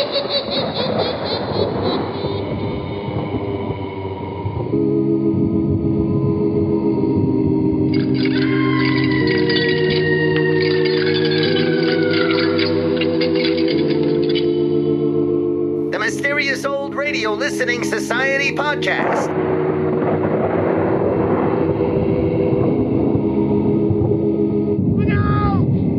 The Mysterious Old Radio Listening Society podcast.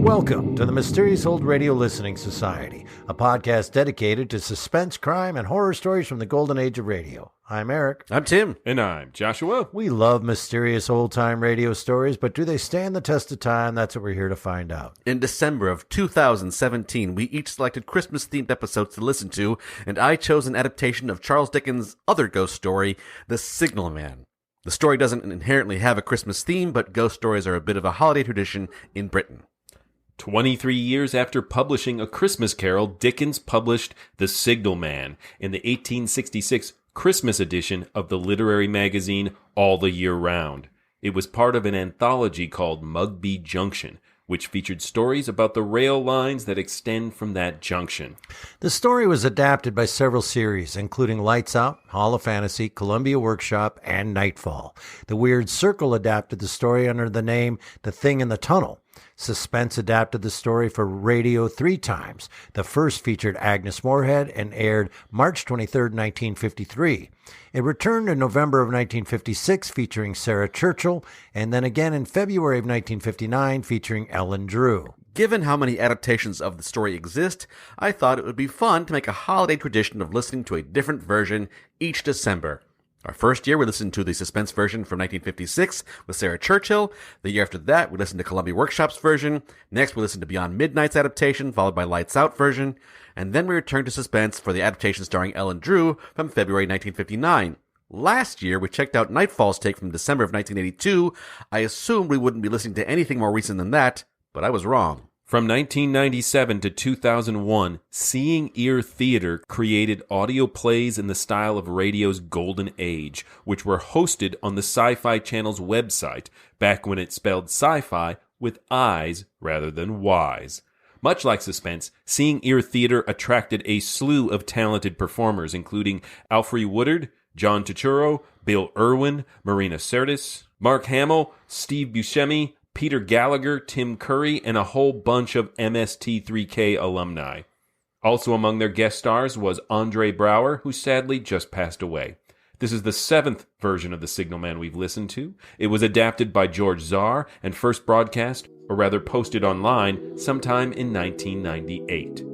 Welcome to the Mysterious Old Radio Listening Society, a podcast dedicated to suspense, crime, and horror stories from the golden age of radio. I'm Eric. I'm Tim. And I'm Joshua. We love mysterious old-time radio stories, but do they stand the test of time? That's what we're here to find out. In December of 2017, we each selected Christmas-themed episodes to listen to, and I chose an adaptation of Charles Dickens' other ghost story, The Signal Man. The story doesn't inherently have a Christmas theme, but ghost stories are a bit of a holiday tradition in Britain. 23 years after publishing A Christmas Carol, Dickens published The Signal Man in the 1866 Christmas edition of the literary magazine All the Year Round. It was part of an anthology called Mugby Junction, which featured stories about the rail lines that extend from that junction. The story was adapted by several series, including Lights Out, Hall of Fantasy, Columbia Workshop, and Nightfall. The Weird Circle adapted the story under the name The Thing in the Tunnel. Suspense adapted the story for radio 3 times. The first featured Agnes Moorehead and aired March 23, 1953. It returned in November of 1956 featuring Sarah Churchill, and then again in February of 1959 featuring Ellen Drew. Given how many adaptations of the story exist, I thought it would be fun to make a holiday tradition of listening to a different version each December. Our first year, we listened to the suspense version from 1956 with Sarah Churchill. The year after that, we listened to Columbia Workshop's version. Next, we listened to Beyond Midnight's adaptation, followed by Lights Out version. And then we returned to suspense for the adaptation starring Ellen Drew from February 1959. Last year, we checked out Nightfall's take from December of 1982. I assumed we wouldn't be listening to anything more recent than that, but I was wrong. From 1997 to 2001, Seeing Ear Theater created audio plays in the style of radio's golden age, which were hosted on the Sci-Fi Channel's website, back when it spelled sci-fi with I's rather than Y's. Much like Suspense, Seeing Ear Theater attracted a slew of talented performers, including Alfre Woodard, John Turturro, Bill Irwin, Marina Sirtis, Mark Hamill, Steve Buscemi, Peter Gallagher, Tim Curry, and a whole bunch of MST3K alumni. Also among their guest stars was Andre Braugher, who sadly just passed away. This is the 7th version of The Signal Man we've listened to. It was adapted by George Czar and first broadcast, or rather posted online, sometime in 1998.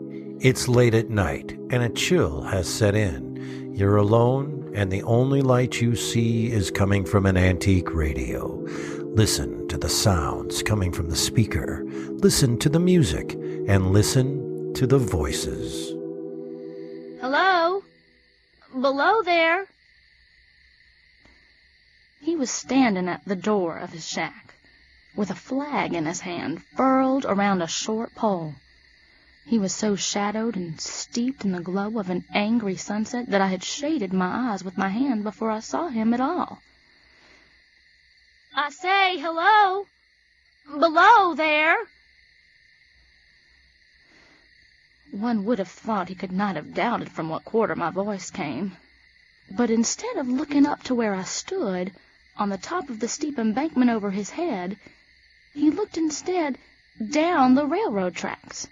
It's late at night, and a chill has set in. You're alone, and the only light you see is coming from an antique radio. Listen to the sounds coming from the speaker. Listen to the music, and listen to the voices. Hello? Below there? He was standing at the door of his shack, with a flag in his hand, furled around a short pole. He was so shadowed and steeped in the glow of an angry sunset that I had shaded my eyes with my hand before I saw him at all. I say, hello? Below there? One would have thought he could not have doubted from what quarter my voice came. But instead of looking up to where I stood, on the top of the steep embankment over his head, he looked instead down the railroad tracks.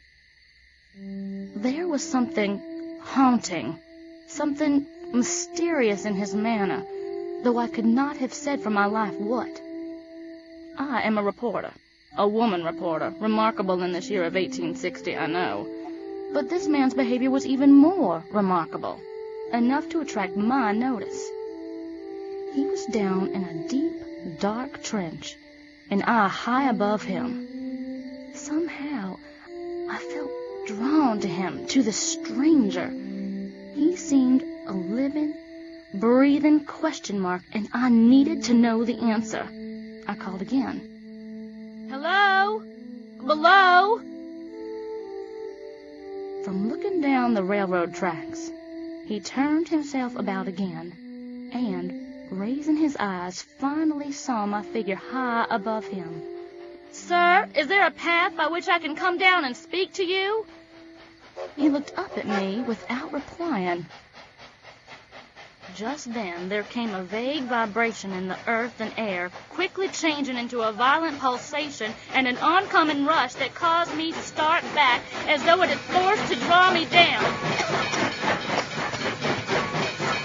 There was something haunting, something mysterious in his manner, though I could not have said for my life what. I am a reporter, a woman reporter, remarkable in this year of 1860, I know. But this man's behavior was even more remarkable, enough to attract my notice. He was down in a deep, dark trench, and I high above him. Somehow, I felt drawn to him, to the stranger. He seemed a living, breathing question mark, and I needed to know the answer. I called again. Hello? Below? From looking down the railroad tracks, he turned himself about again, and, raising his eyes, finally saw my figure high above him. Sir, is there a path by which I can come down and speak to you? He looked up at me without replying. Just then there came a vague vibration in the earth and air, quickly changing into a violent pulsation and an oncoming rush that caused me to start back as though it had forced to draw me down.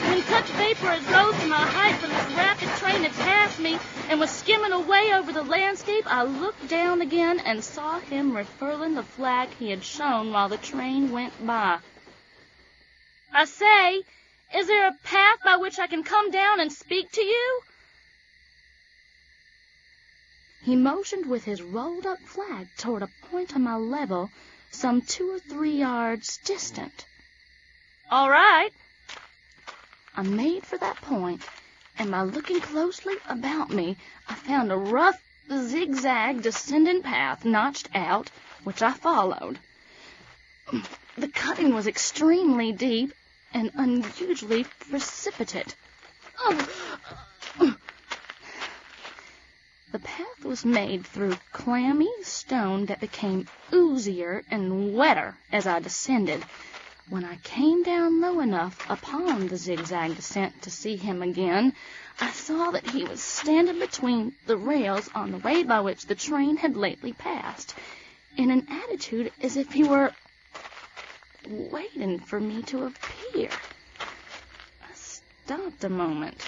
When such vapor as rose to my height from this rapid train had passed me and was skimming away over the landscape, I looked down again and saw him refurling the flag he had shown while the train went by. I say, is there a path by which I can come down and speak to you? He motioned with his rolled-up flag toward a point on my level, some 2 or 3 yards distant. All right. I made for that point, and by looking closely about me, I found a rough, zigzag descending path notched out, which I followed. The cutting was extremely deep and unusually precipitate. The path was made through clammy stone that became oozier and wetter as I descended. When I came down low enough upon the zigzag descent to see him again, I saw that he was standing between the rails on the way by which the train had lately passed, in an attitude as if he were waiting for me to appear. I stopped a moment.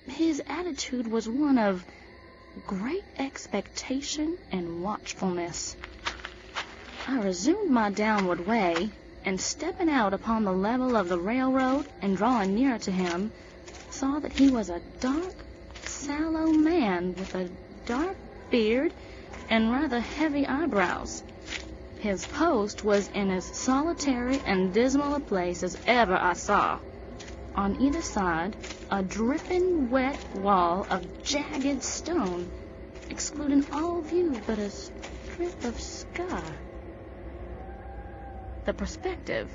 His attitude was one of great expectation and watchfulness. I resumed my downward way, and stepping out upon the level of the railroad and drawing nearer to him, saw that he was a dark, sallow man with a dark beard and rather heavy eyebrows. His post was in as solitary and dismal a place as ever I saw. On either side, a dripping wet wall of jagged stone, excluding all view but a strip of sky. The perspective,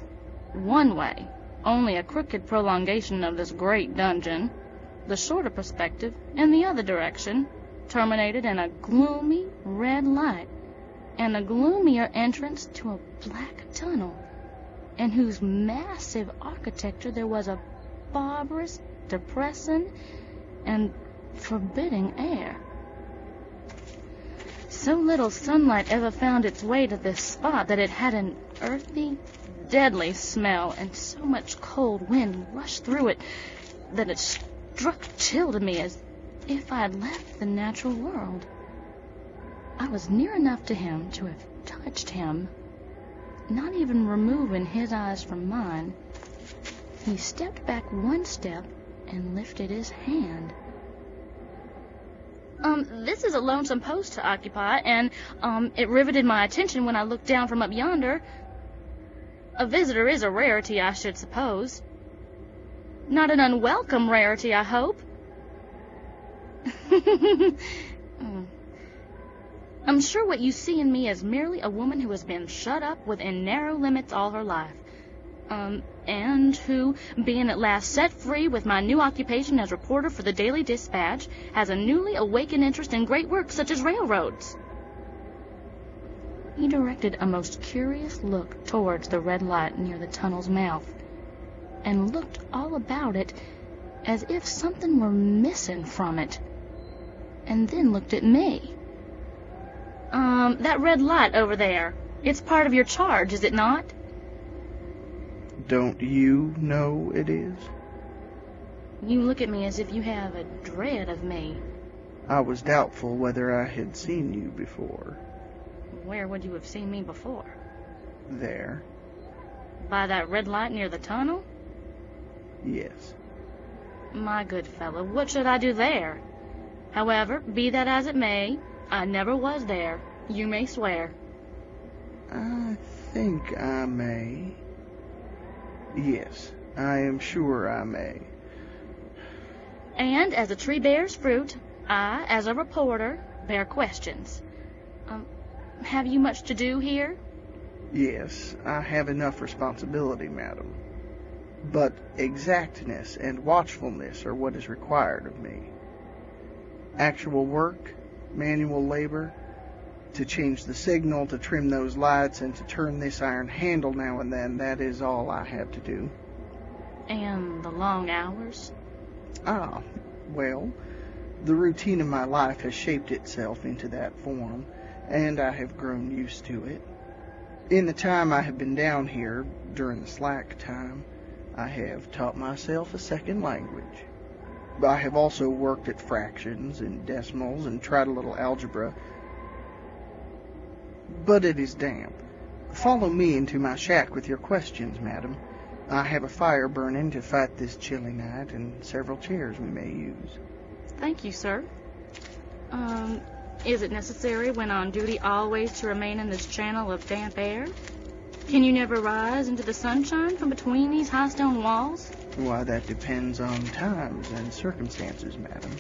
one way, only a crooked prolongation of this great dungeon. The shorter perspective, in the other direction, terminated in a gloomy red light, and a gloomier entrance to a black tunnel, in whose massive architecture there was a barbarous, depressing, and forbidding air. So little sunlight ever found its way to this spot that it had an earthy, deadly smell, and so much cold wind rushed through it that it struck chill to me as if I had left the natural world. I was near enough to him to have touched him, not even removing his eyes from mine. He stepped back one step and lifted his hand. This is a lonesome post to occupy, and, it riveted my attention when I looked down from up yonder. A visitor is a rarity, I should suppose. Not an unwelcome rarity, I hope. I'm sure what you see in me is merely a woman who has been shut up within narrow limits all her life. And who, being at last set free with my new occupation as reporter for the Daily Dispatch, has a newly awakened interest in great works such as railroads. He directed a most curious look towards the red light near the tunnel's mouth, and looked all about it as if something were missing from it, and then looked at me. That red light over there, it's part of your charge, is it not? Don't you know it is? You look at me as if you have a dread of me. I was doubtful whether I had seen you before. Where would you have seen me before? There. By that red light near the tunnel? Yes. My good fellow, what should I do there? However, be that as it may, I never was there. You may swear. I think I may. Yes, I am sure I may. And as a tree bears fruit, I, as a reporter, bear questions. Have you much to do here? Yes, I have enough responsibility, madam. But exactness and watchfulness are what is required of me. Actual work, manual labor, To change the signal, to trim those lights, and to turn this iron handle now and then, that is all I have to do. And the long hours? Ah, well, the routine of my life has shaped itself into that form, and I have grown used to it. In the time I have been down here, during the slack time, I have taught myself a second language. I have also worked at fractions and decimals and tried a little algebra. But it is damp. Follow me into my shack with your questions, madam. I have a fire burning to fight this chilly night, and several chairs we may use. Thank you, sir. Is it necessary when on duty always to remain in this channel of damp air? Can you never rise into the sunshine from between these high stone walls? Why, that depends on times and circumstances, madam.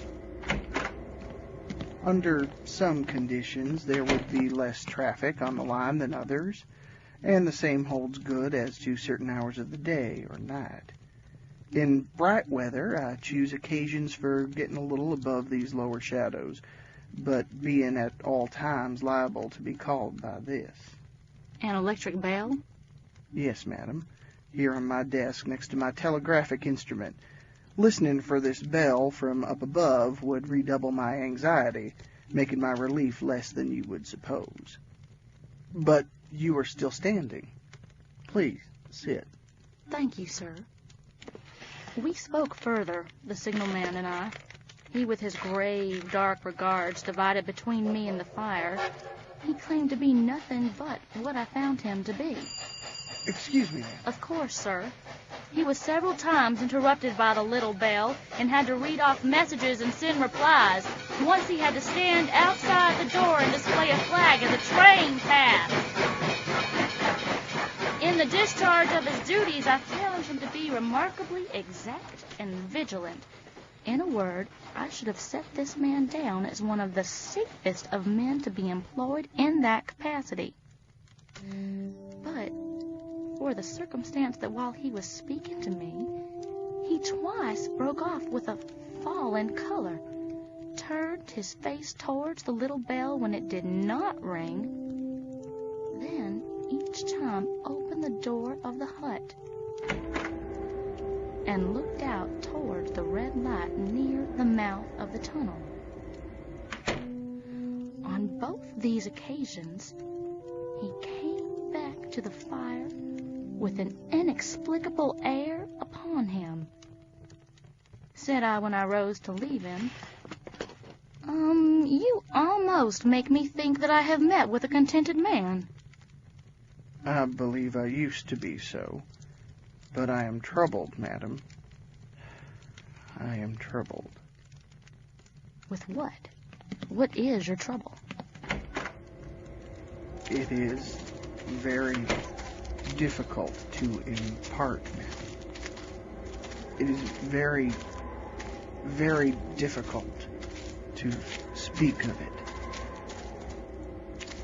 Under some conditions, there would be less traffic on the line than others, and the same holds good as to certain hours of the day or night. In bright weather, I choose occasions for getting a little above these lower shadows, but being at all times liable to be called by this. An electric bell? Yes, madam. Here on my desk next to my telegraphic instrument. Listening for this bell from up above would redouble my anxiety, making my relief less than you would suppose. But you are still standing. Please, sit. Thank you, sir. We spoke further, the signalman and I. He with his grave, dark regards divided between me and the fire. He claimed to be nothing but what I found him to be. Excuse me, ma'am. Of course, sir. He was several times interrupted by the little bell and had to read off messages and send replies. Once he had to stand outside the door and display a flag as the train passed. In the discharge of his duties, I found him to be remarkably exact and vigilant. In a word, I should have set this man down as one of the safest of men to be employed in that capacity. But for the circumstance that while he was speaking to me, he twice broke off with a fall in color, turned his face towards the little bell when it did not ring, then each time opened the door of the hut and looked out towards the red light near the mouth of the tunnel. On both these occasions, he came back to the fire with an inexplicable air upon him. Said I when I rose to leave him, you almost make me think that I have met with a contented man. I believe I used to be so, but I am troubled, madam. I am troubled. With what? What is your trouble? It is very difficult to impart, madam. It is very, very difficult to speak of it.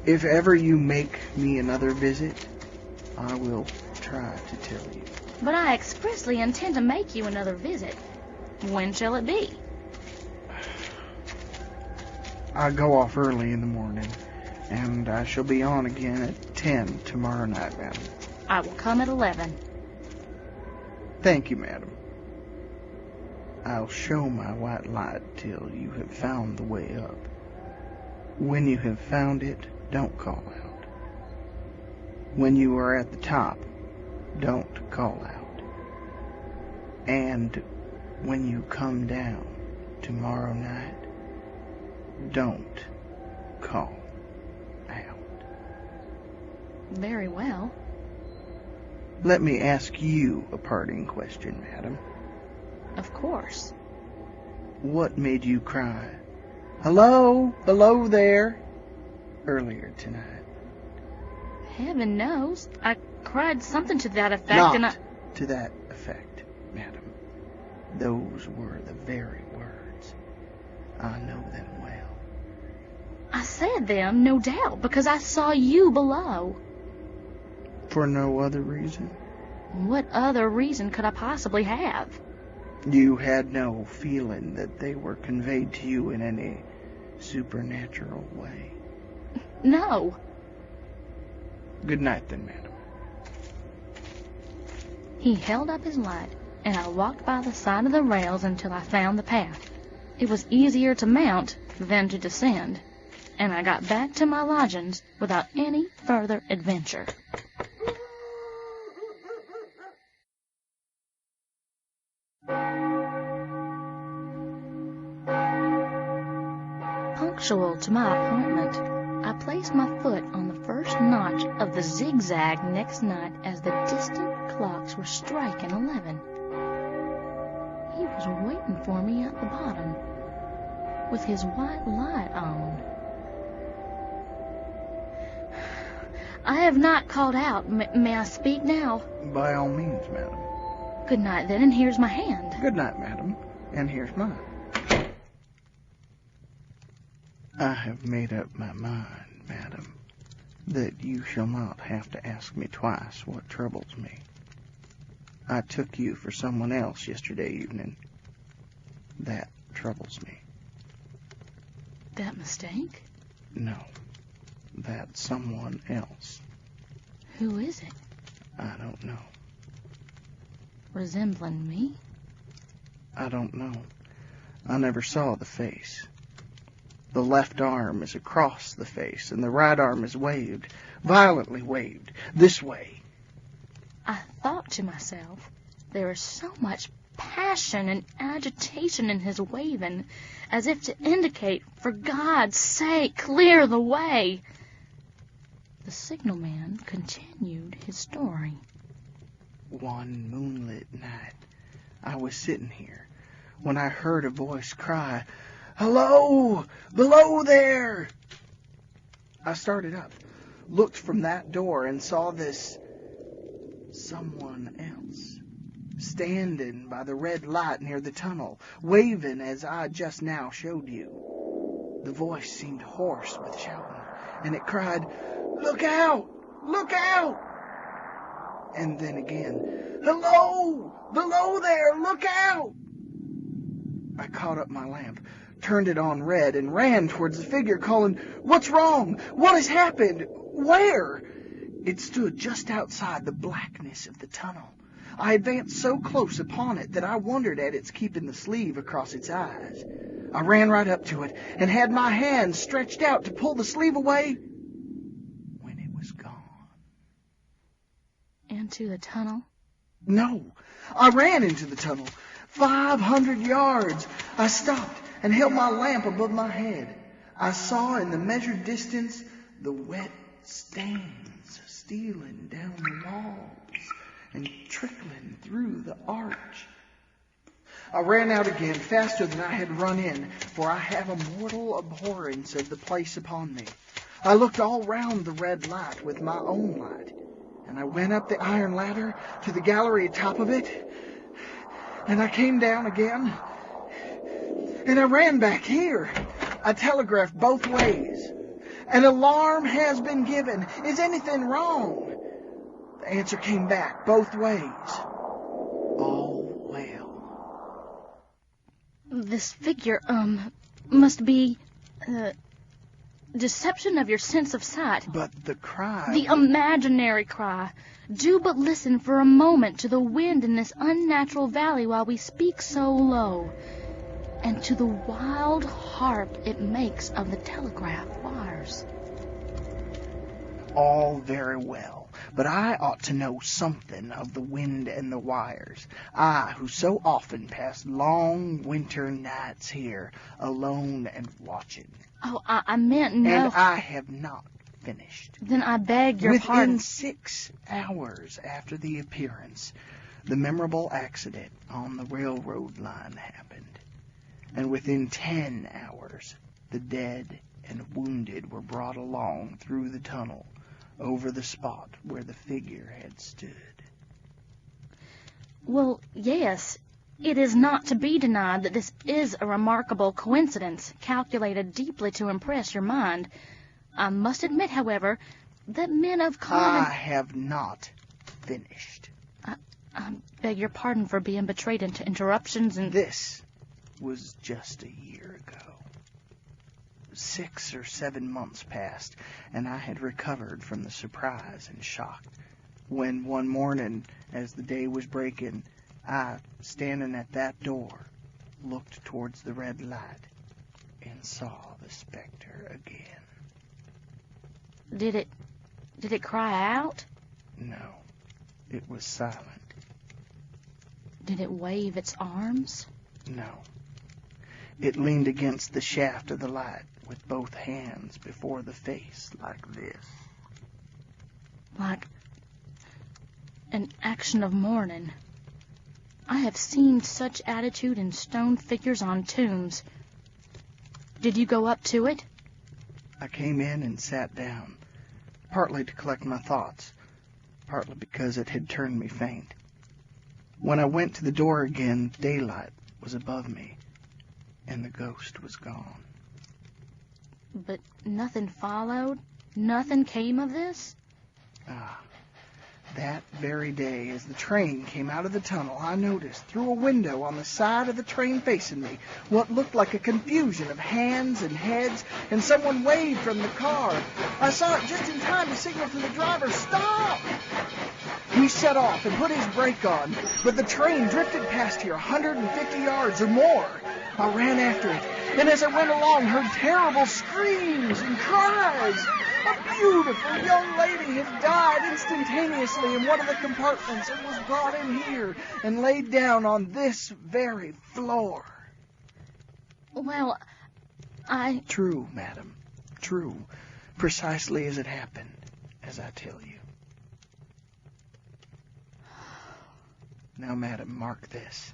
If ever you make me another visit, I will try to tell you. But I expressly intend to make you another visit. When shall it be? I go off early in the morning, and I shall be on again at 10 tomorrow night, madam. I will come at 11. Thank you, madam. I'll show my white light till you have found the way up. When you have found it, don't call out. When you are at the top, don't call out. And when you come down tomorrow night, don't call out. Very well. Let me ask you a parting question, madam. Of course. What made you cry, "Hello, below there," earlier tonight? Heaven knows. I cried something to that effect, Not and I... to that effect, madam. Those were the very words. I know them well. I said them, no doubt, because I saw you below. For no other reason? What other reason could I possibly have? You had no feeling that they were conveyed to you in any supernatural way? No. Good night, then, madam. He held up his light, and I walked by the side of the rails until I found the path. It was easier to mount than to descend, and I got back to my lodgings without any further adventure. Punctual to my appointment, I placed my foot on the first notch of the zigzag next night as the distant clocks were striking 11. He was waiting for me at the bottom, with his white light on. I have not called out. May I speak now? By all means, madam. Good night, then, and here's my hand. Good night, madam. And here's mine. I have made up my mind, madam, that you shall not have to ask me twice what troubles me. I took you for someone else yesterday evening. That troubles me. That mistake? No, that someone else. Who is it? I don't know. Resembling me? I don't know. I never saw the face. The left arm is across the face, and the right arm is waved, violently waved, this way. I thought to myself, there is so much passion and agitation in his waving, as if to indicate, for God's sake, clear the way. The signalman continued his story. One moonlit night, I was sitting here, when I heard a voice cry, "Hello! Below there!" I started up, looked from that door, and saw this someone else, standing by the red light near the tunnel, waving as I just now showed you. The voice seemed hoarse with shouting, and it cried, "Look out! Look out!" And then again, "Hello! Below there! Look out!" I caught up my lamp, turned it on red, and ran towards the figure, calling, "What's wrong? What has happened? Where?" It stood just outside the blackness of the tunnel. I advanced so close upon it that I wondered at its keeping the sleeve across its eyes. I ran right up to it and had my hand stretched out to pull the sleeve away when it was gone. Into the tunnel? No, I ran into the tunnel. 500 yards. I stopped and held my lamp above my head. I saw in the measured distance the wet stains stealing down the walls and trickling through the arch. I ran out again, faster than I had run in, for I have a mortal abhorrence of the place upon me. I looked all round the red light with my own light, and I went up the iron ladder to the gallery atop of it, and I came down again, and I ran back here. I telegraphed both ways. "An alarm has been given. Is anything wrong?" The answer came back both ways. All well. This figure, must be, deception of your sense of sight. But the cry... The imaginary cry. Do but listen for a moment to the wind in this unnatural valley while we speak so low, and to the wild harp it makes of the telegraph wires. All very well, but I ought to know something of the wind and the wires. I, who so often pass long winter nights here, alone and watching. Oh, I meant no. And I have not finished. Then I beg your pardon. Within 6 hours after the appearance, the memorable accident on the railroad line happened. And within 10 hours, the dead and wounded were brought along through the tunnel over the spot where the figure had stood. Well, yes, it is not to be denied that this is a remarkable coincidence, calculated deeply to impress your mind. I must admit, however, that men of common... I have not finished. I beg your pardon for being betrayed into interruptions and... This was just a year ago. 6 or 7 months passed, and I had recovered from the surprise and shock, when one morning, as the day was breaking, I, standing at that door, looked towards the red light and saw the specter again. Did it cry out? No, it was silent. Did it wave its arms? No. It leaned against the shaft of the light with both hands before the face like this. Like an action of mourning. I have seen such attitude in stone figures on tombs. Did you go up to it? I came in and sat down, partly to collect my thoughts, partly because it had turned me faint. When I went to the door again, daylight was above me, and the ghost was gone. But nothing followed? Nothing came of this? That very day, as the train came out of the tunnel, I noticed through a window on the side of the train facing me what looked like a confusion of hands and heads, and someone waved from the car. I saw it just in time to signal to the driver, "Stop!" He set off and put his brake on, but the train drifted past here 150 yards or more. I ran after it, and as I went along, heard terrible screams and cries. A beautiful young lady had died instantaneously in one of the compartments and was brought in here and laid down on this very floor. Well, True, madam, true, precisely as it happened, as I tell you. Now, madam, mark this,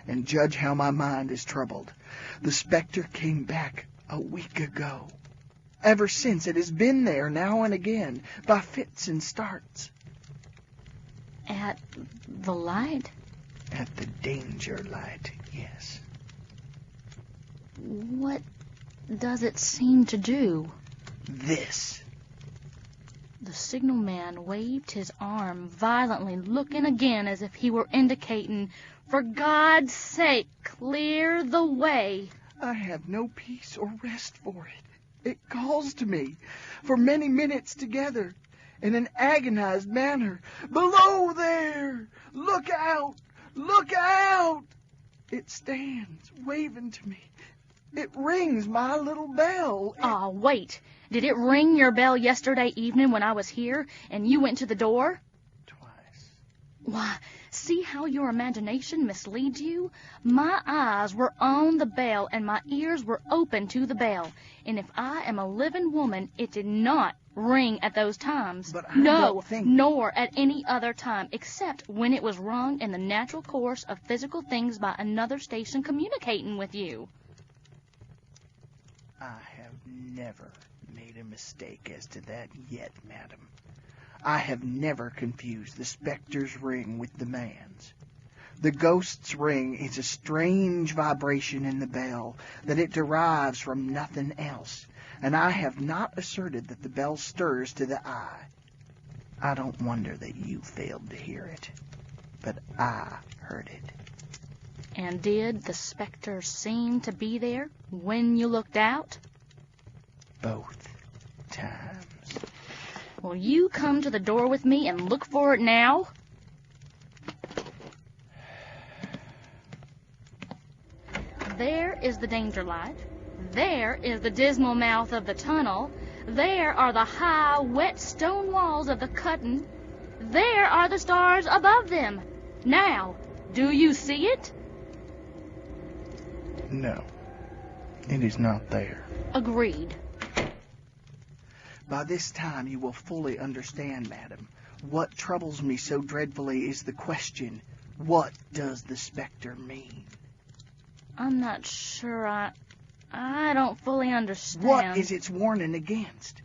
and judge how my mind is troubled. The specter came back a week ago. Ever since, it has been there now and again, by fits and starts. At the light? At the danger light, yes. What does it seem to do? This. The signalman waved his arm violently, looking again as if he were indicating, "For God's sake, clear the way." I have no peace or rest for it. It calls to me for many minutes together in an agonized manner. "Below there! Look out! Look out!" It stands waving to me. It rings my little bell. Wait. Did it ring your bell yesterday evening when I was here and you went to the door? Twice. Why, see how your imagination misleads you? My eyes were on the bell and my ears were open to the bell. And if I am a living woman, it did not ring at those times. But I no, don't think... nor at any other time, except when it was rung in the natural course of physical things by another station communicating with you. I have never made a mistake as to that yet, madam. I have never confused the specter's ring with the man's. The ghost's ring is a strange vibration in the bell that it derives from nothing else, and I have not asserted that the bell stirs to the eye. I don't wonder that you failed to hear it, but I heard it. And did the specter seem to be there when you looked out? Both times. Will you come to the door with me and look for it now? There is the danger light. There is the dismal mouth of the tunnel. There are the high, wet stone walls of the cutting. There are the stars above them. Now, do you see it? No, it is not there. Agreed. By this time you will fully understand, madam. What troubles me so dreadfully is the question, what does the specter mean? I'm not sure I don't fully understand. What is its warning against?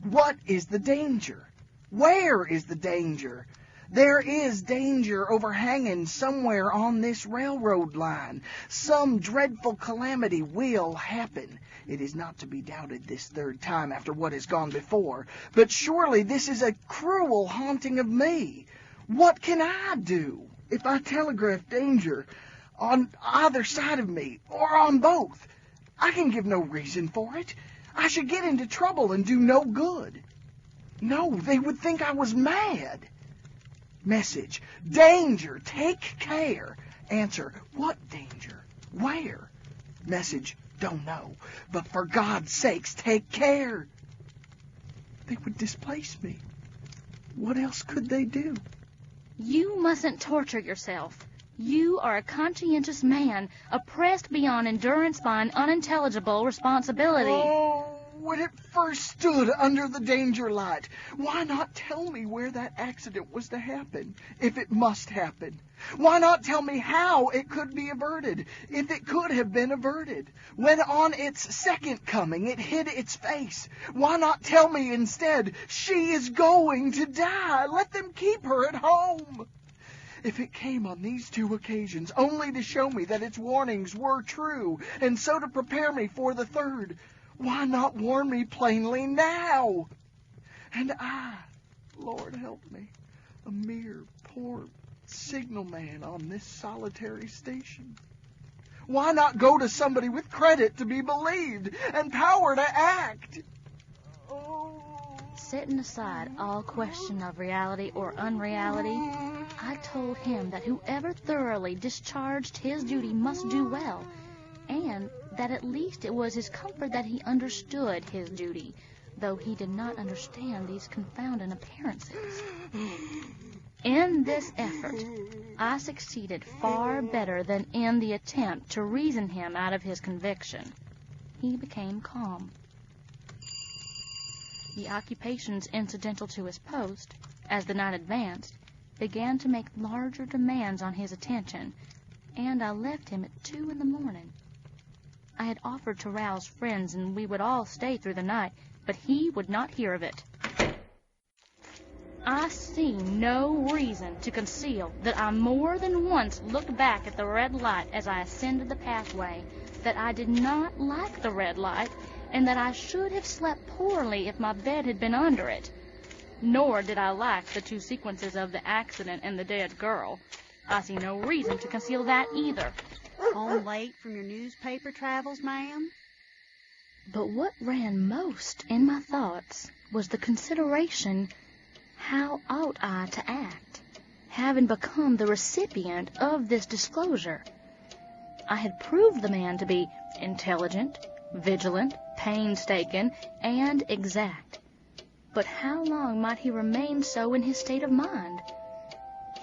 What is the danger? Where is the danger? There is danger overhanging somewhere on this railroad line. Some dreadful calamity will happen. It is not to be doubted this third time after what has gone before. But surely this is a cruel haunting of me. What can I do if I telegraph danger on either side of me or on both? I can give no reason for it. I should get into trouble and do no good. No, they would think I was mad. Message, danger, take care. Answer, what danger? Where? Message, don't know, but for God's sakes, take care. They would displace me. What else could they do? You mustn't torture yourself. You are a conscientious man, oppressed beyond endurance by an unintelligible responsibility. Oh, when it first stood under the danger light, why not tell me where that accident was to happen, if it must happen? Why not tell me how it could be averted, if it could have been averted? When on its second coming it hid its face, why not tell me instead, she is going to die, let them keep her at home? If it came on these two occasions only to show me that its warnings were true, and so to prepare me for the third, why not warn me plainly now? And I, Lord help me, a mere poor signalman on this solitary station. Why not go to somebody with credit to be believed and power to act? Setting aside all question of reality or unreality, I told him that whoever thoroughly discharged his duty must do well, and that at least it was his comfort that he understood his duty, though he did not understand these confounding appearances. In this effort, I succeeded far better than in the attempt to reason him out of his conviction. He became calm. The occupations incidental to his post, as the night advanced, began to make larger demands on his attention, and I left him at 2 a.m. I had offered to rouse friends, and we would all stay through the night, but he would not hear of it. I see no reason to conceal that I more than once looked back at the red light as I ascended the pathway, that I did not like the red light, and that I should have slept poorly if my bed had been under it. Nor did I like the 2 sequences of the accident and the dead girl. I see no reason to conceal that either. Home late from your newspaper travels, ma'am? But what ran most in my thoughts was the consideration, how ought I to act, having become the recipient of this disclosure? I had proved the man to be intelligent, vigilant, painstaking, and exact. But how long might he remain so in his state of mind?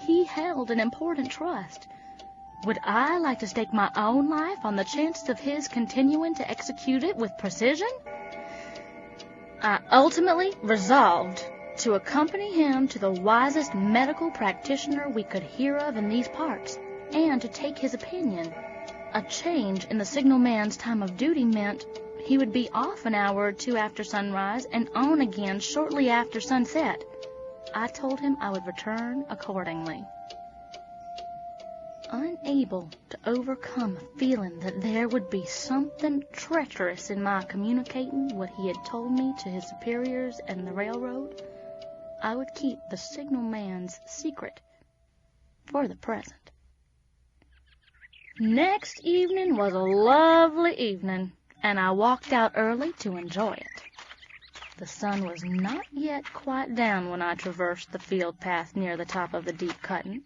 He held an important trust. Would I like to stake my own life on the chances of his continuing to execute it with precision? I ultimately resolved to accompany him to the wisest medical practitioner we could hear of in these parts, and to take his opinion. A change in the signalman's time of duty meant he would be off an hour or 2 after sunrise and on again shortly after sunset. I told him I would return accordingly. Unable to overcome a feeling that there would be something treacherous in my communicating what he had told me to his superiors and the railroad, I would keep the signalman's secret for the present. Next evening was a lovely evening, and I walked out early to enjoy it. The sun was not yet quite down when I traversed the field path near the top of the deep cutting.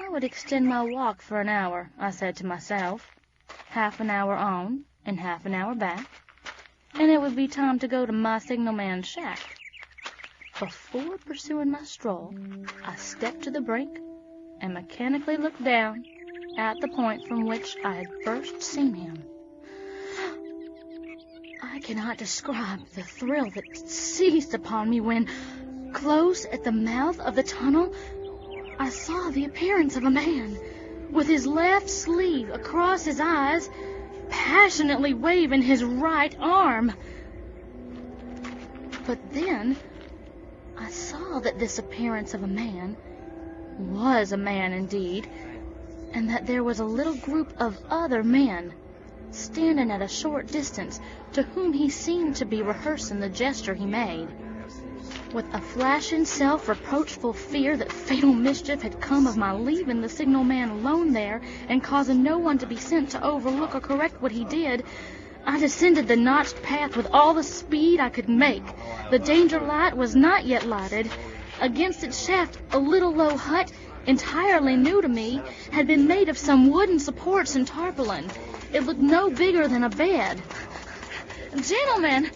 I would extend my walk for an hour, I said to myself, half an hour on and half an hour back, and it would be time to go to my signalman's shack. Before pursuing my stroll, I stepped to the brink and mechanically looked down at the point from which I had first seen him. I cannot describe the thrill that seized upon me when, close at the mouth of the tunnel, I saw the appearance of a man, with his left sleeve across his eyes, passionately waving his right arm. But then I saw that this appearance of a man was a man indeed, and that there was a little group of other men standing at a short distance, to whom he seemed to be rehearsing the gesture he made. With a flashing self-reproachful fear that fatal mischief had come of my leaving the signalman alone there, and causing no one to be sent to overlook or correct what he did, I descended the notched path with all the speed I could make. The danger light was not yet lighted. Against its shaft, a little low hut, entirely new to me, had been made of some wooden supports and tarpaulin. It looked no bigger than a bed. Gentlemen,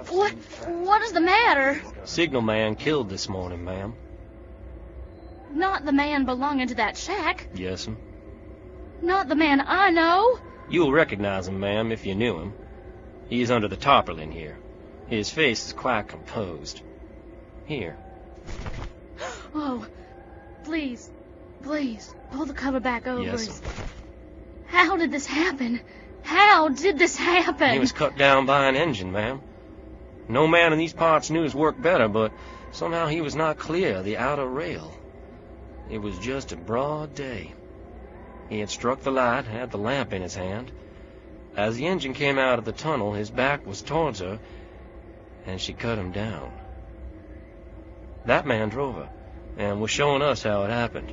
what is the matter? Signal man killed this morning, ma'am. Not the man belonging to that shack. Yes'm. Not the man I know. You'll recognize him, ma'am, if you knew him. He's under the tarpaulin here. His face is quite composed. Here. Oh, please, pull the cover back over Yes, his... How did this happen? How did this happen? He was cut down by an engine, ma'am. No man in these parts knew his work better, but somehow he was not clear of the outer rail. It was just a broad day. He had struck the light, had the lamp in his hand. As the engine came out of the tunnel, his back was towards her, and she cut him down. That man drove her, and was showing us how it happened.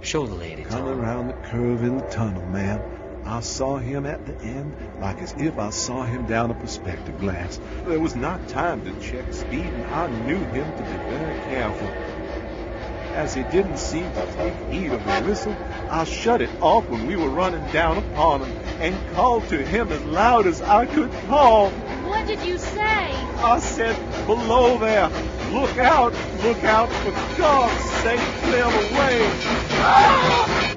Show the lady, Come Tom. around the curve in the tunnel, ma'am. I saw him at the end, like as if I saw him down a perspective glass. There was not time to check speed, and I knew him to be very careful. As he didn't seem to take heed of the whistle, I shut it off when we were running down upon him, and called to him as loud as I could call. What did you say? I said, below there, look out, for God's sake, clear the way. Ah!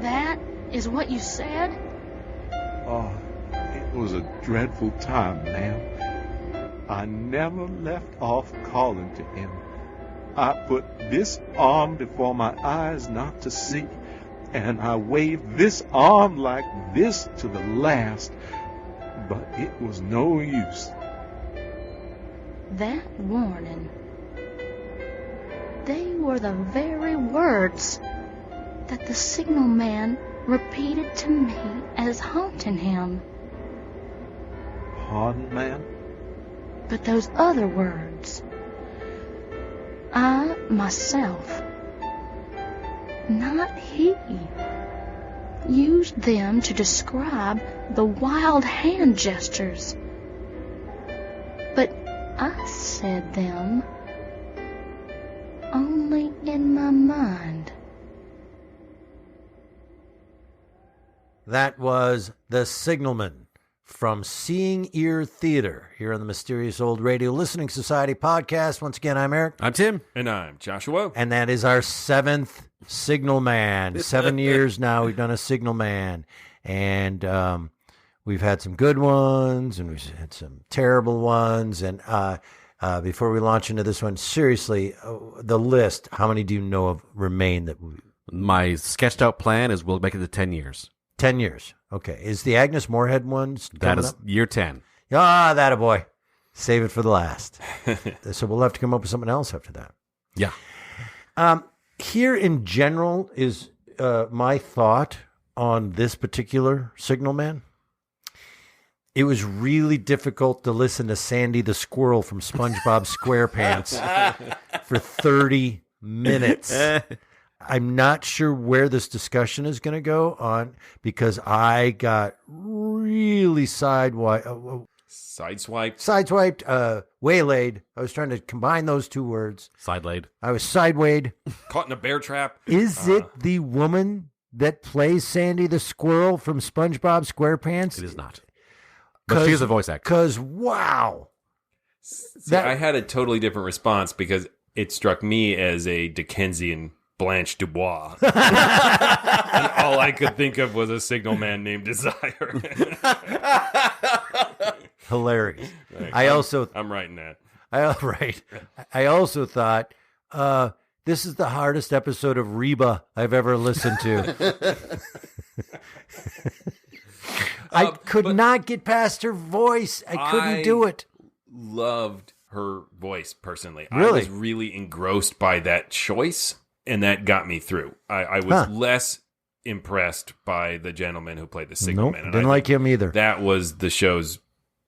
That is what you said? Oh, it was a dreadful time, ma'am. I never left off calling to him. I put this arm before my eyes not to see, and I waved this arm like this to the last, but it was no use. That warning. They were the very words that the signal man repeated to me as haunting him. Pardon, ma'am? But those other words, I myself, not he, used them to describe the wild hand gestures. But I said them only in my mind. That was The Signalman from Seeing Ear Theater here on the Mysterious Old Radio Listening Society podcast. Once again, I'm Eric. I'm Tim. And I'm Joshua. And that is our 7th Signal Man. 7 years now we've done a Signal Man. And we've had some good ones and we've had some terrible ones. And before we launch into this one, seriously, the list, how many do you know of remain that My sketched out plan is we'll make it to 10 years. 10 years. Okay. Is the Agnes Moorehead ones That coming is up? year 10. Ah, that a boy. Save it for the last. So we'll have to come up with something else after that. Yeah. Here in general is my thought on this particular Signal Man. It was really difficult to listen to Sandy the Squirrel from SpongeBob SquarePants for 30 minutes. I'm not sure where this discussion is going to go on because I got really sideswiped, waylaid. I was trying to combine those two words. Sidelaid. I was sidewayed. Caught in a bear trap. Is it the woman that plays Sandy the Squirrel from SpongeBob SquarePants? It is not. But she is a voice actor. Because, wow. See, I had a totally different response because it struck me as a Dickensian Blanche Dubois. And all I could think of was a signal man named Desire. Hilarious. Right. I'm writing that. I also thought, this is the hardest episode of Reba I've ever listened to. I could not get past her voice. I couldn't do it. Loved her voice personally. Really? I was really engrossed by that choice, and that got me through. I was less impressed by the gentleman who played the signal man. And didn't like him either. That was the show's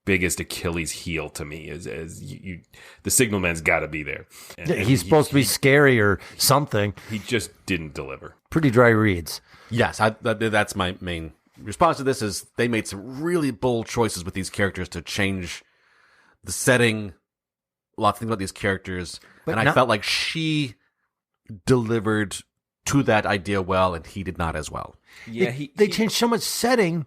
biggest Achilles heel to me. The signalman's got to be there. And He's supposed to be scary or something. He just didn't deliver. Pretty dry reads. Yes, that's my main response to this is they made some really bold choices with these characters to change the setting, a lot of things about these characters, and I felt like she delivered to that idea well, and he did not as well. Yeah, they changed so much setting.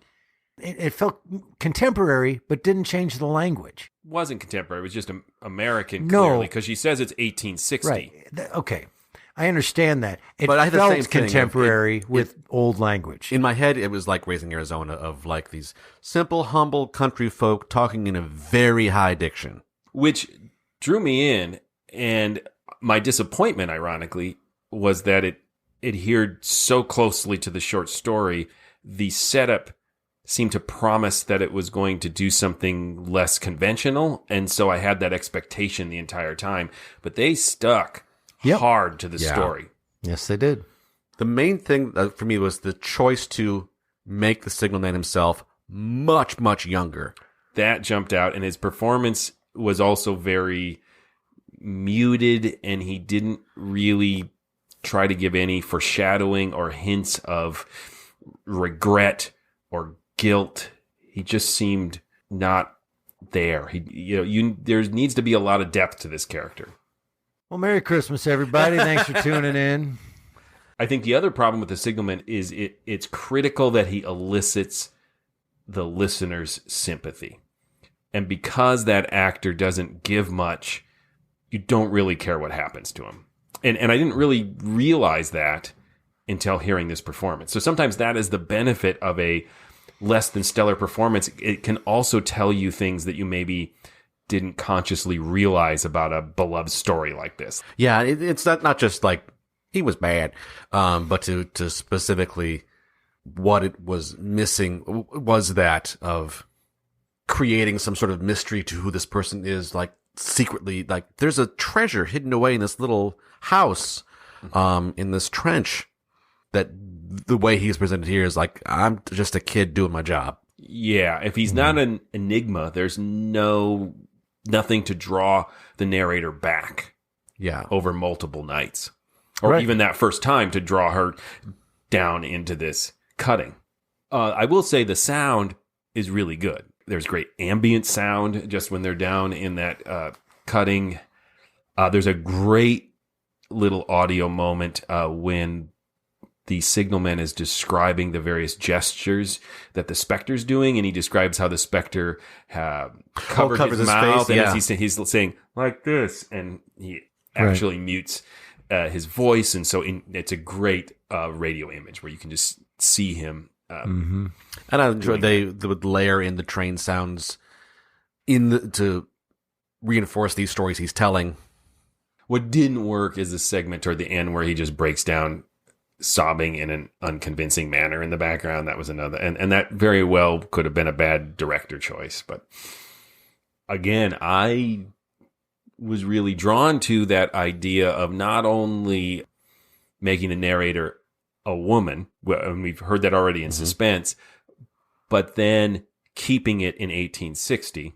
It felt contemporary, but didn't change the language. Wasn't contemporary. It was just American, clearly, because she says it's 1860. Right. Okay. I understand that. But I had the same felt contemporary with old language. In my head, it was like Raising Arizona, of like these simple, humble country folk talking in a very high diction. Which drew me in, and my disappointment, ironically, was that it adhered so closely to the short story. The setup seemed to promise that it was going to do something less conventional, and so I had that expectation the entire time. But they stuck hard to the story. Yes, they did. The main thing for me was the choice to make the signalman himself much, much younger. That jumped out, and his performance was also very muted, and he didn't really try to give any foreshadowing or hints of regret or guilt. He just seemed not there. There needs to be a lot of depth to this character. Well, Merry Christmas, everybody. Thanks for tuning in. I think the other problem with the signalman is it's critical that he elicits the listener's sympathy. And because that actor doesn't give much, you don't really care what happens to him. And I didn't really realize that until hearing this performance. So sometimes that is the benefit of a less than stellar performance. It can also tell you things that you maybe didn't consciously realize about a beloved story like this. Yeah, it's not just like he was bad, but to specifically what it was missing was that of creating some sort of mystery to who this person is, like secretly, like there's a treasure hidden away in this little house, in this trench, that the way he's presented here is like, I'm just a kid doing my job. Yeah, if he's not an enigma, there's nothing to draw the narrator back over multiple nights. Or even that first time to draw her down into this cutting. I will say the sound is really good. There's great ambient sound just when they're down in that cutting. There's a great little audio moment when the signalman is describing the various gestures that the Spectre's doing, and he describes how the Spectre covers his mouth, face, and he's saying like this, and he actually mutes his voice, and so it's a great radio image where you can just see him. And I enjoyed they would layer in the train sounds to reinforce these stories he's telling. What didn't work is the segment toward the end where he just breaks down sobbing in an unconvincing manner in the background. That was another, and that very well could have been a bad director choice. But again, I was really drawn to that idea of not only making the narrator a woman, and we've heard that already in Suspense, but then keeping it in 1860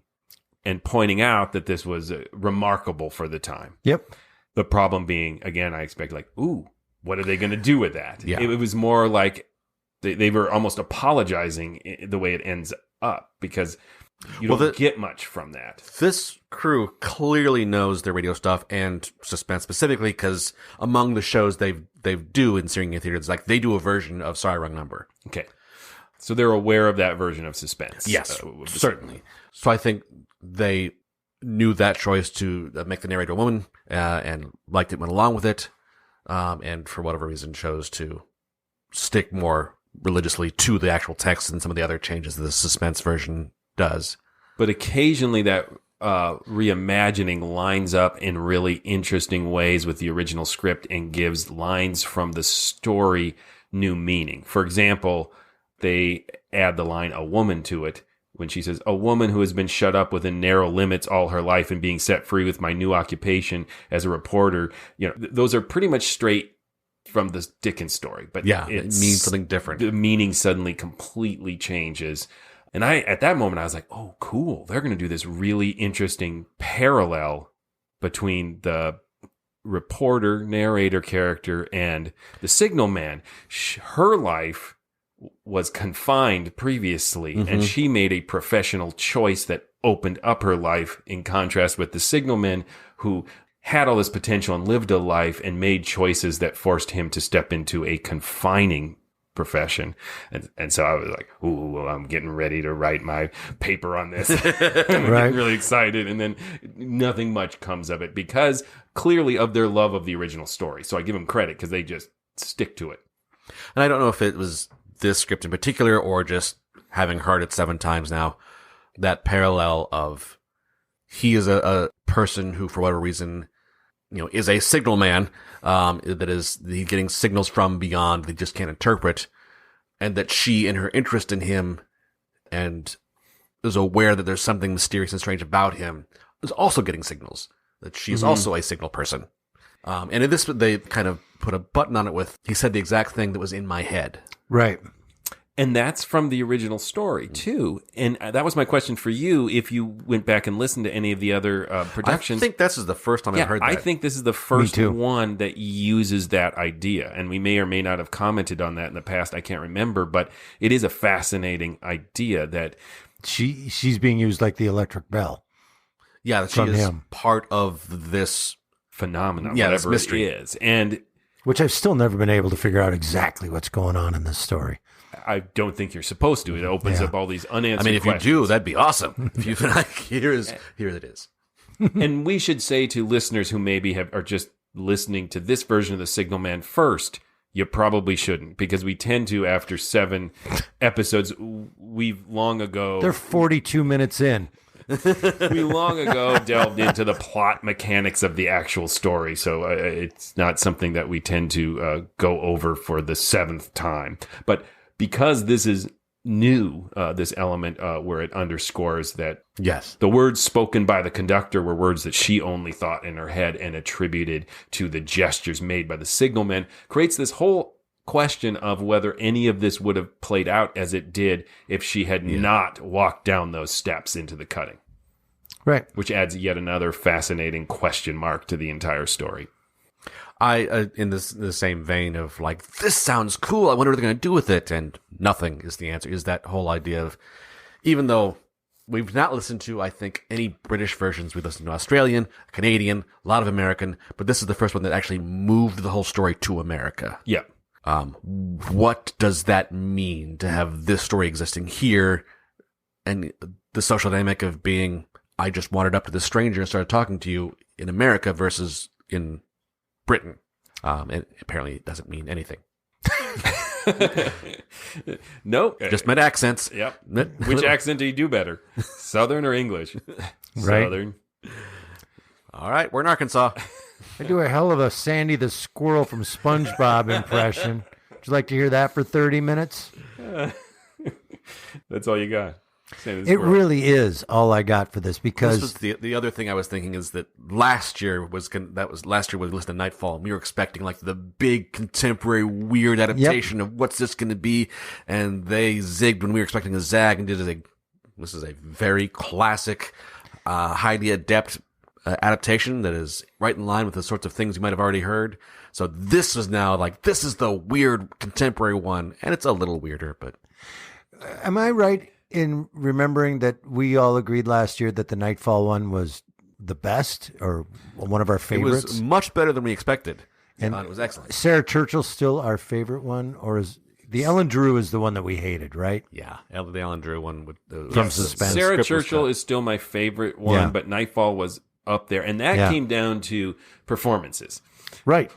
and pointing out that this was remarkable for the time. Yep. The problem being, again, I expect like, ooh, what are they going to do with that? Yeah. It was more like they were almost apologizing the way it ends up, because you don't get much from that. This crew clearly knows their radio stuff and Suspense specifically, because among the shows they do in Syrian theaters, like they do a version of Sorry Wrong Number. Okay. So they're aware of that version of Suspense. Yes, certainly. So I think they knew that choice to make the narrator a woman and liked it, went along with it, and for whatever reason chose to stick more religiously to the actual text than some of the other changes that the Suspense version does. But occasionally that reimagining lines up in really interesting ways with the original script and gives lines from the story new meaning. For example, they add the line "a woman" to it when she says, "A woman who has been shut up within narrow limits all her life and being set free with my new occupation as a reporter." You know, those are pretty much straight from the Dickens story, but it means something different. The meaning suddenly completely changes. And at that moment, I was like, oh, cool. They're going to do this really interesting parallel between the reporter, narrator character and the signalman. Her life was confined previously, and she made a professional choice that opened up her life, in contrast with the signalman who had all this potential and lived a life and made choices that forced him to step into a confining profession. And so I was like, ooh, well, I'm getting ready to write my paper on this. I'm getting really excited. And then nothing much comes of it because clearly of their love of the original story. So I give them credit because they just stick to it. And I don't know if it was this script in particular or just having heard it 7 times now, that parallel of he is a person who, for whatever reason, is a signal man, that is he's getting signals from beyond they just can't interpret, and that she, in her interest in him and is aware that there's something mysterious and strange about him, is also getting signals, that she's also a signal person. And in this, they kind of put a button on it with, he said the exact thing that was in my head. Right. And that's from the original story, too. And that was my question for you, if you went back and listened to any of the other productions. I think this is the first time I've heard that. I think this is the first one that uses that idea. And we may or may not have commented on that in the past. I can't remember. But it is a fascinating idea that she's being used like the electric bell. Yeah, that she is part of this phenomenon, whatever mystery it is. And which I've still never been able to figure out exactly what's going on in this story. I don't think you're supposed to. It opens up all these unanswered questions. I mean, if you do, that'd be awesome. If you here it is. And we should say to listeners who maybe are just listening to this version of the Signalman first, you probably shouldn't, because we tend to, after 7 episodes, we've long ago... They're 42 minutes in. We long ago delved into the plot mechanics of the actual story, so it's not something that we tend to go over for the 7th time. But because this is new, this element where it underscores that the words spoken by the conductor were words that she only thought in her head and attributed to the gestures made by the signalman, creates this whole question of whether any of this would have played out as it did if she had not walked down those steps into the cutting. Right. Which adds yet another fascinating question mark to the entire story. I in the same vein of like, this sounds cool, I wonder what they're going to do with it, and nothing is the answer, is that whole idea of, even though we've not listened to, I think, any British versions, we've listened to Australian, Canadian, a lot of American, but this is the first one that actually moved the whole story to America. Yeah. What does that mean to have this story existing here, and the social dynamic of being, I just wandered up to this stranger and started talking to you in America versus in Britain. And apparently it doesn't mean anything. Nope. Just meant accents. Yep. Which accent do you do better? Southern or English? Right. Southern. All right, we're in Arkansas. I do a hell of a Sandy the Squirrel from SpongeBob impression. Would you like to hear that for 30 minutes? That's all you got. It really is all I got for this, because this was the other thing I was thinking is that last year we listened to Nightfall, and we were expecting like the big contemporary weird adaptation of what's this going to be, and they zigged when we were expecting a zag and this is a very classic, highly adept adaptation that is right in line with the sorts of things you might have already heard. So this is now like, this is the weird contemporary one, and it's a little weirder, but am I right in remembering that we all agreed last year that the Nightfall one was the best, or one of our favorites? It was much better than we expected, and it was excellent. Sarah Churchill's still our favorite one, or is the Ellen Drew is the one that we hated, right? Yeah, the Ellen Drew one with from Suspense. Sarah Churchill is still my favorite one, but Nightfall was up there, and that came down to performances. Right.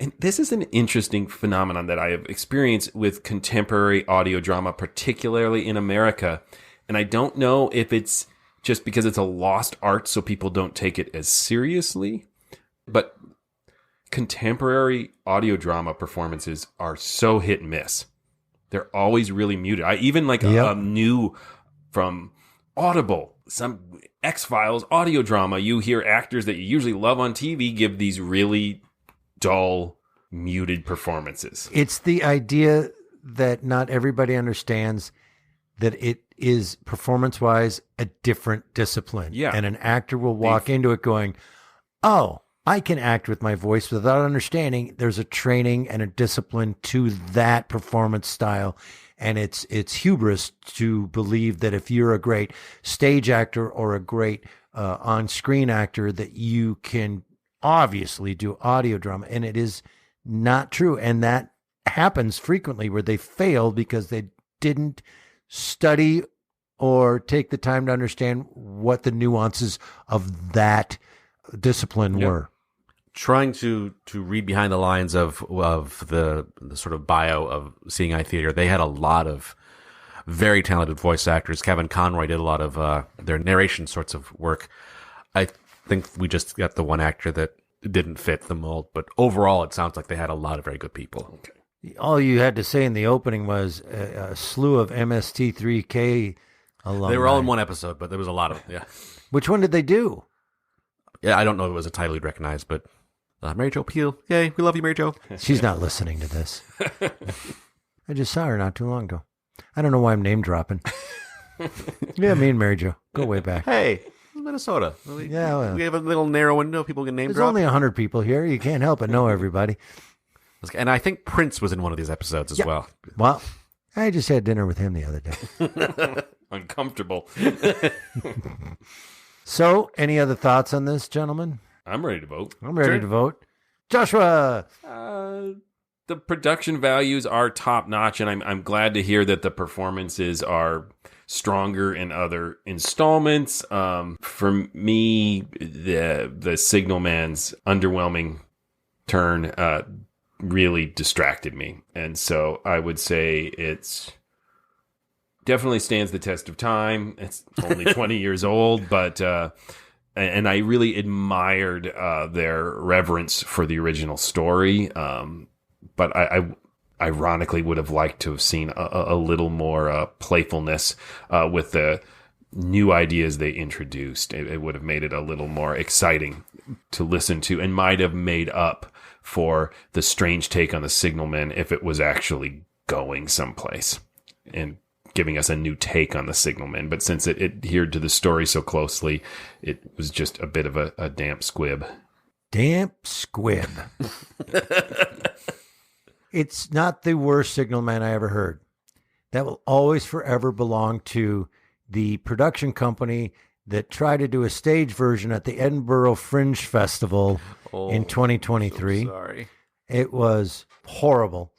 And this is an interesting phenomenon that I have experienced with contemporary audio drama, particularly in America. And I don't know if it's just because it's a lost art, so people don't take it as seriously. But contemporary audio drama performances are so hit and miss. They're always really muted. I even like a new from Audible, some X-Files audio drama. You hear actors that you usually love on TV give these really dull, muted performances. It's the idea that not everybody understands that it is performance-wise a different discipline. Yeah. And an actor will walk into it going, oh, I can act with my voice without understanding there's a training and a discipline to that performance style. And it's hubris to believe that if you're a great stage actor or a great on-screen actor, that you can obviously do audio drama. And it is not true. And that happens frequently where they fail because they didn't study or take the time to understand what the nuances of that discipline were. Trying to read behind the lines of the sort of bio of Seeing Eye Theater, they had a lot of very talented voice actors. Kevin Conroy did a lot of their narration sorts of work. I think we just got the one actor that didn't fit the mold, but overall it sounds like they had a lot of very good people. Okay. All you had to say in the opening was a slew of MST3K alumni. They were all in one episode, but there was a lot of them, yeah. Which one did they do? Yeah, I don't know if it was a title you'd recognize, but Mary Jo Peel. Yay, we love you, Mary Jo. She's not listening to this. I just saw her not too long ago. I don't know why I'm name dropping. Yeah, me and Mary Jo go way back. Hey, Minnesota. Yeah, well, We have a little narrow window. People can name there's drop. only 100 people here. You can't help but know everybody. And I think Prince was in one of these episodes as well. Well, I just had dinner with him the other day. Uncomfortable. So, any other thoughts on this, gentlemen? I'm ready to vote. I'm ready to vote. Joshua! The production values are top notch, and I'm glad to hear that the performances are stronger in other installments. For me, the Signalman's underwhelming turn really distracted me, and so I would say it's definitely stands the test of time. It's only 20 years old, but and I really admired their reverence for the original story. But I ironically would have liked to have seen a little more playfulness with the new ideas they introduced. It would have made it a little more exciting to listen to, and might have made up for the strange take on the Signalman if it was actually going someplace and giving us a new take on the Signalman. But since it adhered to the story so closely, it was just a bit of a damp squib. Damp squib. It's not the worst Signalman I ever heard. That will always forever belong to the production company that tried to do a stage version at the Edinburgh Fringe Festival in 2023. So sorry. It was horrible.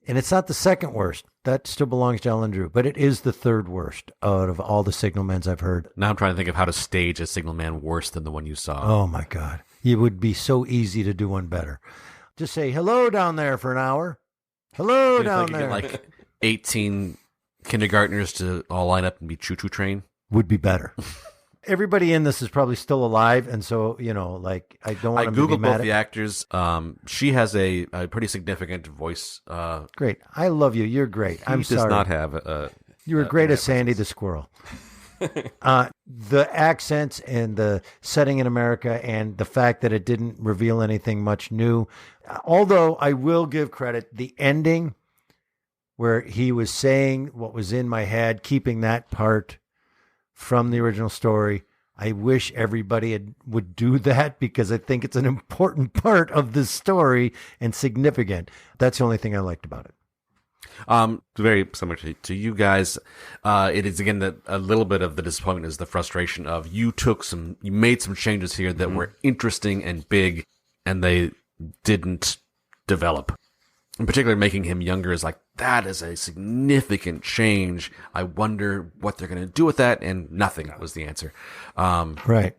And it's not the second worst. That still belongs to Ellen Drew, but it is the third worst out of all the Signalmans I've heard. Now I'm trying to think of how to stage a Signalman worse than the one you saw. Oh, my God. It would be so easy to do one better. Just say, hello down there for an hour. Hello down there. Get like 18 kindergartners to all line up and be choo-choo train. Would be better. Everybody in this is probably still alive, and so, like, I don't want I to be Googled mad both the actors. She has a pretty significant voice. Great. I love you. You're great. I'm sorry. He does not have You were great as Sandy the Squirrel. The accents and the setting in America and the fact that it didn't reveal anything much new. Although I will give credit, the ending where he was saying what was in my head, keeping that part from the original story. I wish everybody would do that because I think it's an important part of the story and significant. That's the only thing I liked about it. Very similar to you guys. It is again that a little bit of the disappointment is the frustration of you made some changes here that were interesting and big, and they didn't develop. In particular, making him younger is like, that is a significant change. I wonder what they're going to do with that, and nothing was the answer. Right.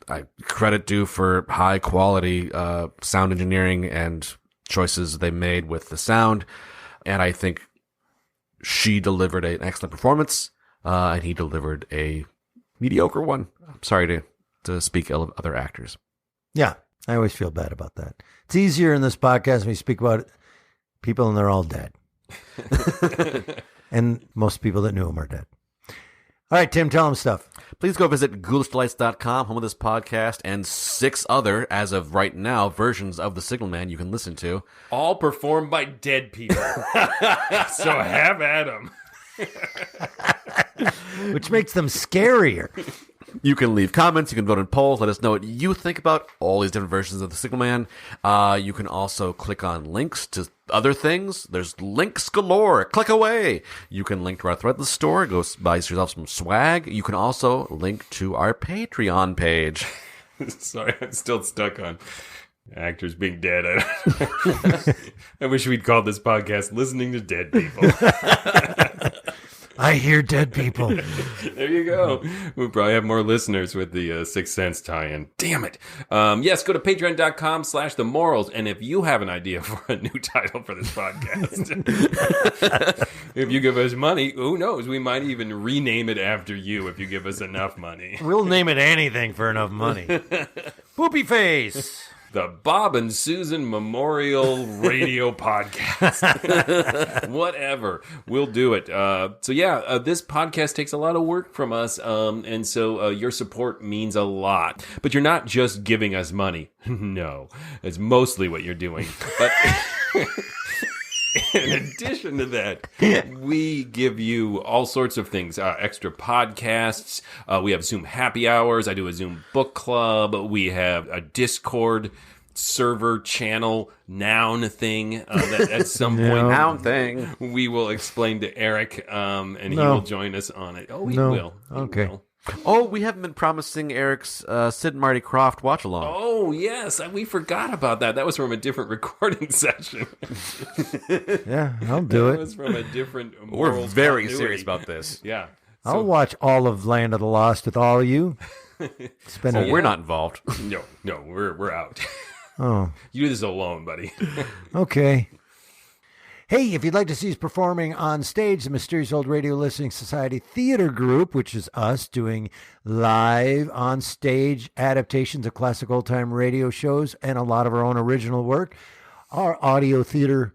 I credit due for high quality sound engineering and choices they made with the sound, and I think she delivered an excellent performance, and he delivered a mediocre one. I'm sorry to speak ill of other actors. Yeah, I always feel bad about that. It's easier in this podcast when we speak about people and they're all dead. And most people that knew him are dead. All right, Tim, tell them stuff. Please go visit ghoulishdelights.com, home of this podcast, and 6 other, as of right now, versions of The Signalman you can listen to. All performed by dead people. So have at 'em. which makes them scarier. You can leave comments. You can vote in polls. Let us know what you think about all these different versions of the Signal Man. You can also click on links to other things. There's links galore. Click away. You can link to our Threadless store. Go buy yourself some swag. You can also link to our Patreon page. Sorry, I'm still stuck on actors being dead. I wish we'd called this podcast Listening to Dead People. I hear dead people. There you go. We'll probably have more listeners with the Sixth Sense tie-in. Damn it. Yes, go to patreon.com/themorals. And if you have an idea for a new title for this podcast, if you give us money, who knows? We might even rename it after you if you give us enough money. We'll name it anything for enough money. Poopy Face. The Bob and Susan Memorial Radio Podcast. Whatever. We'll do it. This podcast takes a lot of work from us, and so your support means a lot. But you're not just giving us money. No. It's mostly what you're doing. But in addition to that, we give you all sorts of things, extra podcasts. We have Zoom happy hours. I do a Zoom book club. We have a Discord server channel noun thing that at some point noun thing we will explain to Eric, and he will join us on it. Oh, he will. Okay. Will. Oh, we haven't been promising Eric's Sid and Marty Krofft watch along. Oh, yes. We forgot about that. That was from a different recording session. Yeah, I'll do it. That was from a different We're very serious about this. Yeah. I'll watch all of Land of the Lost with all of you. We're not involved. No, we're out. Oh. You do this alone, buddy. Okay. Hey, if you'd like to see us performing on stage, the Mysterious Old Radio Listening Society Theater Group, which is us doing live on stage adaptations of classic old-time radio shows and a lot of our own original work, our audio theater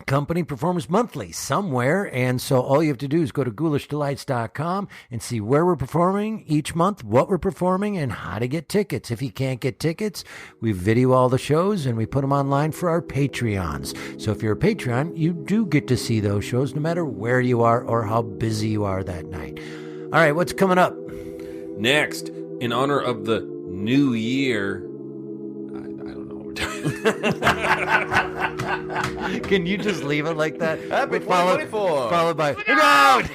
company performs monthly somewhere, and so all you have to do is go to ghoulishdelights.com and see where we're performing each month, what we're performing, and how to get tickets. If you can't get tickets, we video all the shows and we put them online for our Patreons. So if you're a Patreon, you do get to see those shows no matter where you are or how busy you are that night. All right, what's coming up? Next, in honor of the new year, I don't know what we're doing. Can you just leave it like that? Happy 2024. Followed by, look out!